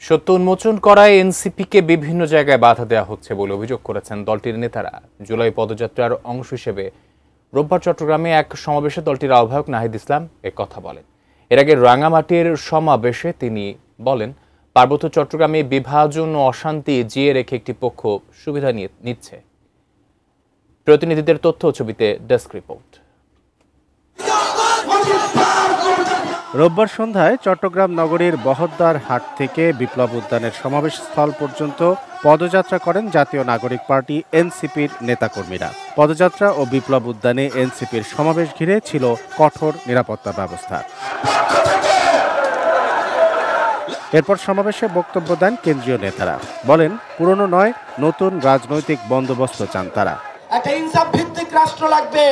সত্য উন্মোচন করায় এনসিপিকে বিভিন্ন জায়গায় বাধা দেওয়া হচ্ছে বলে অভিযোগ করেছেন দলটির নেতারা। জুলাই পদযাত্রার অংশ হিসেবে রোববার চট্টগ্রামে এক সমাবেশে দলটির আহ্বায়ক নাহিদ ইসলাম কথা বলেন। এর আগে রাঙামাটির সমাবেশে তিনি বলেন, পার্বত্য চট্টগ্রামে বিভাজন ও অশান্তি জিয়ে রেখে একটি পক্ষ সুবিধা নিচ্ছে। প্রতিনিধিদের তথ্য ছবিতে ডেস্ক রিপোর্ট। রোববার সন্ধ্যায় চট্টগ্রাম নগরীর বহদ্দার হাট থেকে বিপ্লব উদ্যানের সমাবেশ স্থল পর্যন্ত পদযাত্রা করেন জাতীয় নাগরিক পার্টি এনসিপির নেতাকর্মীরা। পদযাত্রা ও বিপ্লব উদ্যানে এনসিপির সমাবেশ ঘিরে ছিল কঠোর নিরাপত্তা ব্যবস্থা। এরপর সমাবেশে বক্তব্য দেন কেন্দ্রীয় নেতারা। বলেন, পুরনো নয়, নতুন রাজনৈতিক বন্দোবস্ত চান তারা। একটা ইনসাফ ভিত্তিক রাষ্ট্র লাগবে,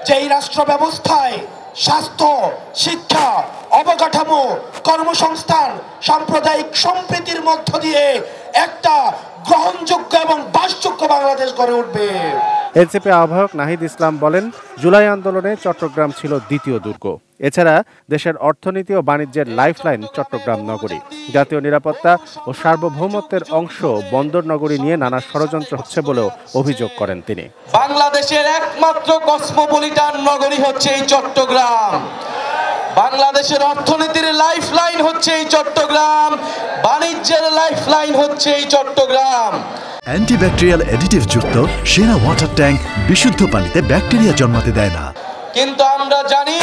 যেই রাষ্ট্র ব্যবস্থায় স্বাস্থ্য, শিক্ষা, অবকাঠামো, কর্মসংস্থান, সাম্প্রদায়িক সম্প্রীতির মধ্য দিয়ে একটা গ্রহণযোগ্য এবং বাসযোগ্য বাংলাদেশ গড়ে উঠবে। এনসিপি আহ্বায়ক নাহিদ ইসলাম বলেন, জুলাই আন্দোলনে চট্টগ্রাম ছিল দ্বিতীয় দুর্গ। এছাড়া দেশের অর্থনীতি ও বাণিজ্যের লাইফলাইন চট্টগ্রাম নগরী। জাতীয় নিরাপত্তা ও সার্বভৌমত্বের অংশ বন্দর নগরী নিয়ে নানা ষড়যন্ত্র হচ্ছে বলেও অভিযোগ করেন তিনি। বাংলাদেশের একমাত্র কসমোপলিটান নগরী হচ্ছে এই চট্টগ্রাম। বাংলাদেশের অর্থনীতির লাইফলাইন হচ্ছে এই চট্টগ্রাম, বাণিজ্যের লাইফলাইন হচ্ছে এই চট্টগ্রাম। অ্যান্টিব্যাকটেরিয়াল অ্যাডিটিভ যুক্ত সেরা ওয়াটার ট্যাঙ্ক বিশুদ্ধ পানিতে ব্যাকটেরিয়া জন্মাতে দেয় না। কিন্তু আমরা জানি,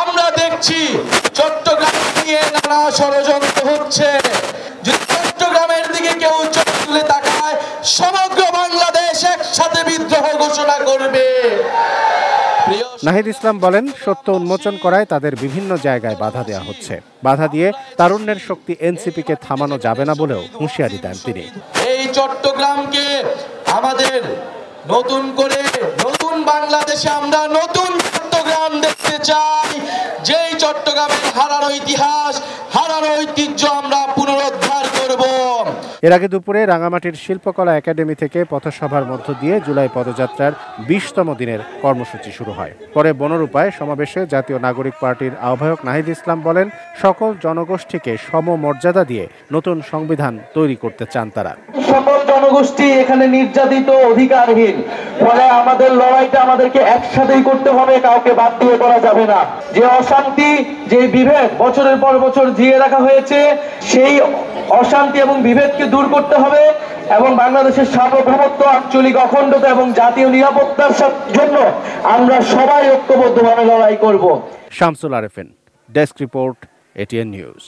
আমরা দেখছি চট্টগ্রাম নিয়ে নানা ষড়যন্ত্র হচ্ছে। যদি চট্টগ্রামের দিকে কেউ চোখ তুলে তাকায়, সমগ্র বাংলাদেশ একসাথে বিদ্রোহ ঘোষণা করবে। নাহিদ ইসলাম বলেন, সত্য উন্মোচন করায় তাদের বিভিন্ন জায়গায় বাধা দেওয়া হচ্ছে। বাধা দিয়ে তারুণ্যের শক্তি এনসিপিকে থামানো যাবে না বলেও হুঁশিয়ারি দেন তিনি। এই চট্টগ্রামকে আমাদের নতুন করে নতুন বাংলাদেশে আমরা নতুন চট্টগ্রাম দেখতে চাই, যেই চট্টগ্রামের হারানো ইতিহাস, হারানো ঐতিহ্য আমরা পুনরুদ্ধার করব। এর আগে দুপুরে রাঙামাটির শিল্পকলা একাডেমি থেকে পথসভার মধ্য দিয়ে জুলাই পদযাত্রার 20তম দিনের কর্মসূচি শুরু হয়। পরে বনরূপায় সমাবেশে জাতীয় নাগরিক পার্টির আহ্বায়ক নাহিদ ইসলাম বলেন, সকল জনগোষ্ঠীকে সমমর্যাদা দিয়ে নতুন সংবিধান তৈরি করতে চান তারা। সকল জনগোষ্ঠী এখানে নির্যাতিত, অধিকারহীন। ফলে আমাদের লড়াইটা আমাদেরকে একসাথেই করতে হবে, কাউকে বাদ দিয়ে করা যাবে না। যে অশান্তি, যে বিভেদ বছরের পর বছর জিয়ে রাখা হয়েছে, সেই অশান্তি এবং বিভেদকে দূর করতে হবে এবং বাংলাদেশের সার্বভৌমত্ব, আঞ্চলিক অখণ্ডতা এবং জাতীয় নিরাপত্তার জন্য আমরা সবাই ঐক্যবদ্ধভাবে লড়াই করব। Shamsul Arefin, desk report, ATN news.